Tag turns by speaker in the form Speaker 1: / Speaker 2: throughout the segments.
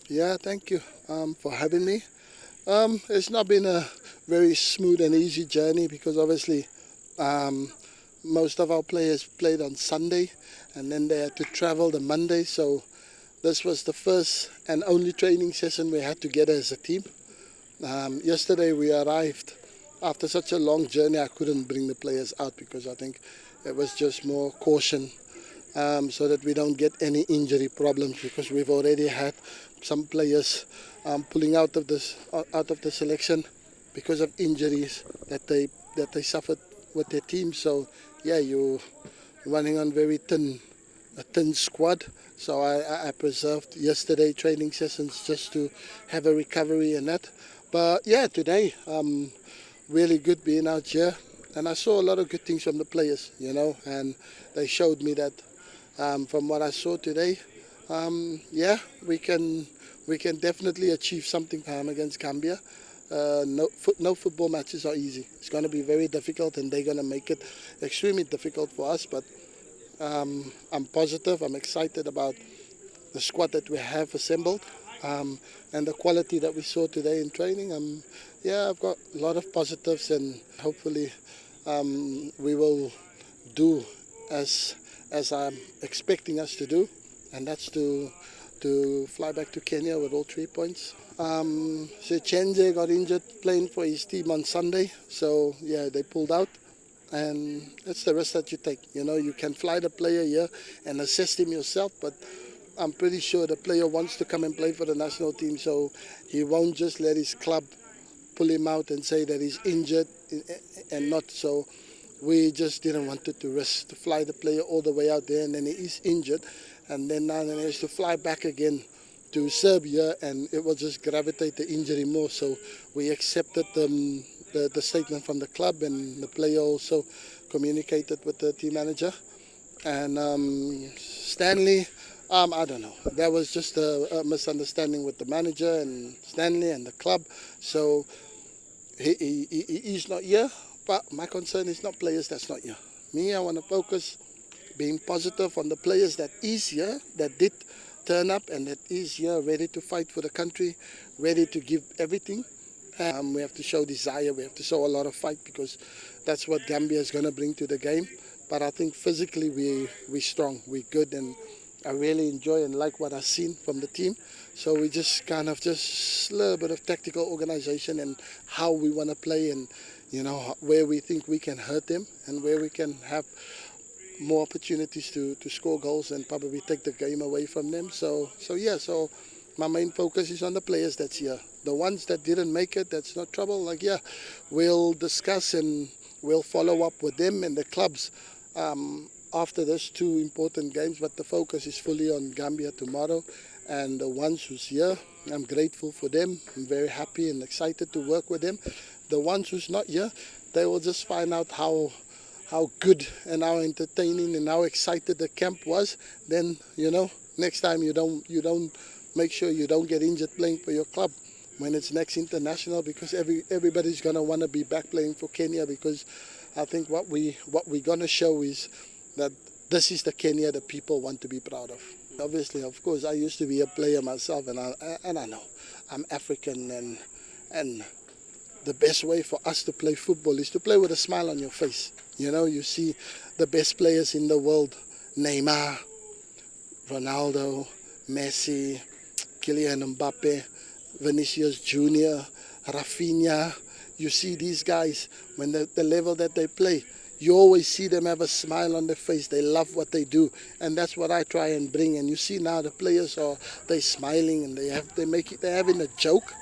Speaker 1: Yeah, thank you for having me. It's not been a very smooth and easy journey because obviously most of our players played on Sunday and then they had to travel the Monday. So this was the first and only training session we had together as a team. Yesterday we arrived after such a long journey. I couldn't bring the players out because I think it was just more caution so that we don't get any injury problems, because we've already had some players pulling out of the selection because of injuries that they suffered with their team. So yeah, you're running on a thin squad. So I preserved yesterday training sessions just to have a recovery and that. But yeah, today really good being out here, and I saw a lot of good things from the players, and they showed me that from what I saw today, yeah, we can definitely achieve something against Gambia. No football matches are easy. It's going to be very difficult, and they're going to make it extremely difficult for us. But I'm positive. I'm excited about the squad that we have assembled and the quality that we saw today in training. Yeah, I've got a lot of positives, and hopefully we will do as I'm expecting us to do, and that's to fly back to Kenya with all 3 points. So Chenze got injured playing for his team on Sunday, so yeah, they pulled out, and that's the risk that you take. You can fly the player here and assess him yourself, but I'm pretty sure the player wants to come and play for the national team, so he won't just let his club pull him out and say that he's injured and not. So we just didn't want to risk to fly the player all the way out there, and then he is injured, and then now he has to fly back again to Serbia, and it will just gravitate the injury more. So we accepted the statement from the club, and the player also communicated with the team manager. And Stanley, I don't know. That was just a misunderstanding with the manager and Stanley and the club. So he's not here. But my concern is not players that's not here. Me, I want to focus being positive on the players that is here, that did turn up, and that is here ready to fight for the country, ready to give everything. We have to show desire. We have to show a lot of fight, because that's what Gambia is going to bring to the game. But I think physically we're strong, we're good, and I really enjoy and like what I've seen from the team. So we just kind of just a little bit of tactical organization and how we want to play, and where we think we can hurt them and where we can have more opportunities to score goals and probably take the game away from them. So my main focus is on the players that's here. The ones that didn't make it, that's not trouble. We'll discuss and we'll follow up with them and the clubs after those 2 important games. But the focus is fully on Gambia tomorrow. And the ones who's here, I'm grateful for them. I'm very happy and excited to work with them. The ones who's not here, they will just find out how good and how entertaining and how excited the camp was. Then next time you don't make sure you don't get injured playing for your club when it's next international, because everybody's gonna want to be back playing for Kenya, because I think what we're gonna show is that this is the Kenya that people want to be proud of. Obviously, of course, I used to be a player myself, and I know I'm African, and the best way for us to play football is to play with a smile on your face. You see the best players in the world, Neymar, Ronaldo, Messi, Kylian Mbappe, Vinicius Jr., Rafinha. You see these guys, when the level that they play, you always see them have a smile on their face. They love what they do, and that's what I try and bring. And you see now the players they smiling, and they're having a joke,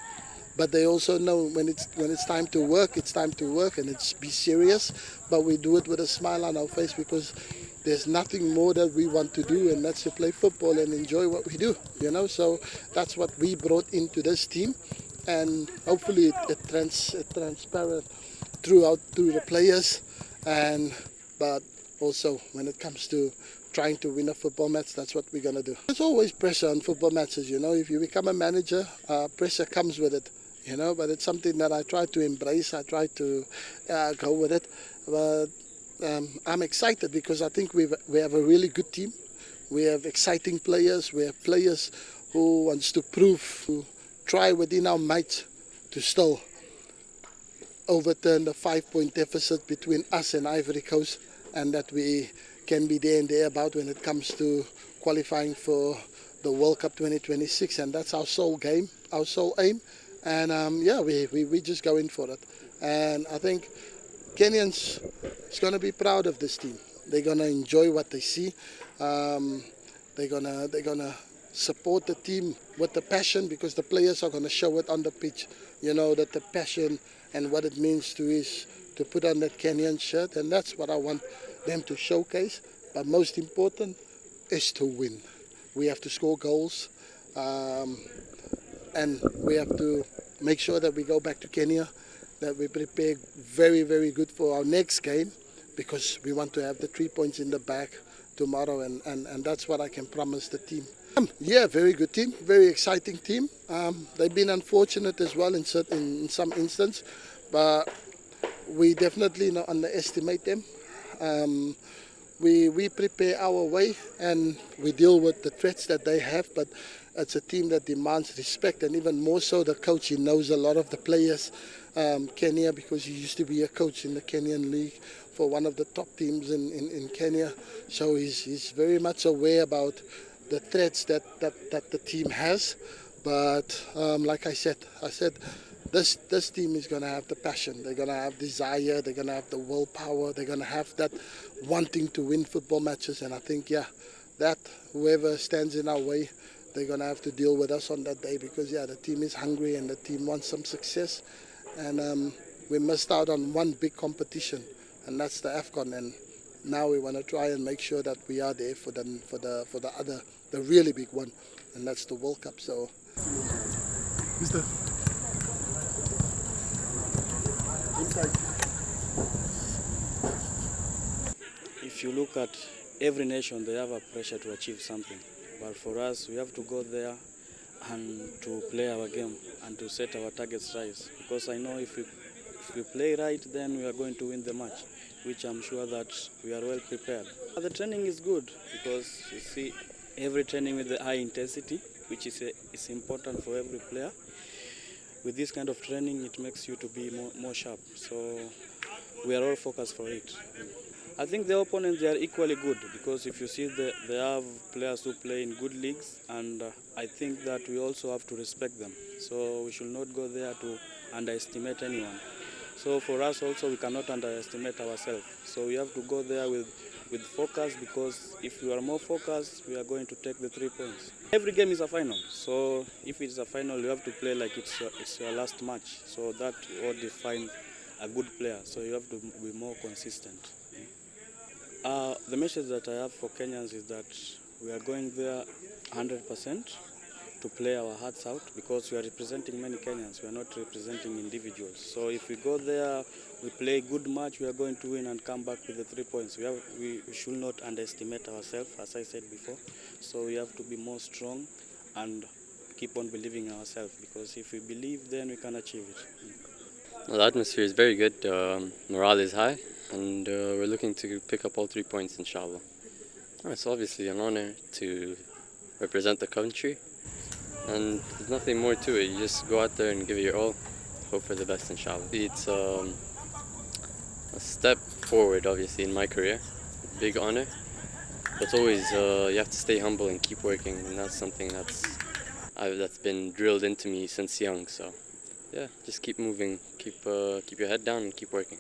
Speaker 1: but they also know when it's time to work, it's time to work, and it's be serious. But we do it with a smile on our face, because there's nothing more that we want to do, and that's to play football and enjoy what we do. So that's what we brought into this team, and hopefully it transparent through the players. But also when it comes to trying to win a football match, that's what we're going to do. There's always pressure on football matches. If you become a manager, pressure comes with it. but it's something that I try to embrace. I try to go with it. But I'm excited because I think we have a really good team. We have exciting players. We have players who wants to prove, to try within our might to still overturn the 5-point deficit between us and Ivory Coast, and that we can be there and thereabout when it comes to qualifying for the World Cup 2026, and that's our sole game, our sole aim. And we just go in for it. And I think Kenyans is going to be proud of this team. They're going to enjoy what they see. They're gonna support the team with the passion, because the players are going to show it on the pitch. That the passion and what it means to put on that Kenyan shirt, and that's what I want them to showcase. But most important is to win. We have to score goals, and we have to make sure that we go back to Kenya, that we prepare very, very good for our next game, because we want to have the 3 points in the bag tomorrow, and that's what I can promise the team. Very good team, very exciting team. They've been unfortunate as well in some instances, but we definitely not underestimate them. We prepare our way and we deal with the threats that they have, but it's a team that demands respect, and even more so the coach. He knows a lot of the players, Kenya, because he used to be a coach in the Kenyan league for one of the top teams in Kenya. So he's very much aware about the threats that the team has. But like I said, this team is going to have the passion. They're going to have desire. They're going to have the willpower. They're going to have that wanting to win football matches. And I think, that whoever stands in our way, they're going to have to deal with us on that day, because, the team is hungry and the team wants some success. And we missed out on one big competition, and that's the AFCON. And now we want to try and make sure that we are there for the really big one, and that's the World Cup. So, Mr.
Speaker 2: If you look at every nation, they have a pressure to achieve something. But for us, we have to go there and to play our game and to set our targets right. Because I know if we play right, then we are going to win the match, which I'm sure that we are well prepared. The training is good, because you see every training with the high intensity, which is important for every player. With this kind of training, it makes you to be more sharp. So we are all focused for it. I think the opponents, they are equally good, because if you see they have players who play in good leagues, and I think that we also have to respect them. So we should not go there to underestimate anyone. So for us also, we cannot underestimate ourselves. So we have to go there with focus, because if you are more focused, we are going to take the 3 points. Every game is a final. So if it's a final, you have to play like it's your last match. So that will define a good player. So you have to be more consistent. The message that I have for Kenyans is that we are going there 100% to play our hearts out, because we are representing many Kenyans. We are not representing individuals. So if we go there, we play a good match, we are going to win and come back with the 3 points. We should not underestimate ourselves, as I said before. So we have to be more strong and keep on believing in ourselves, because if we believe, then we can achieve it.
Speaker 3: Well, the atmosphere is very good. Morale is high, and we're looking to pick up all 3 points, inshallah. It's obviously an honor to represent the country, and there's nothing more to it. You just go out there and give it your all, hope for the best, inshallah. It's a step forward, obviously, in my career. Big honor, but it's always you have to stay humble and keep working, and that's something that's been drilled into me since young. So, just keep moving, keep your head down, and keep working.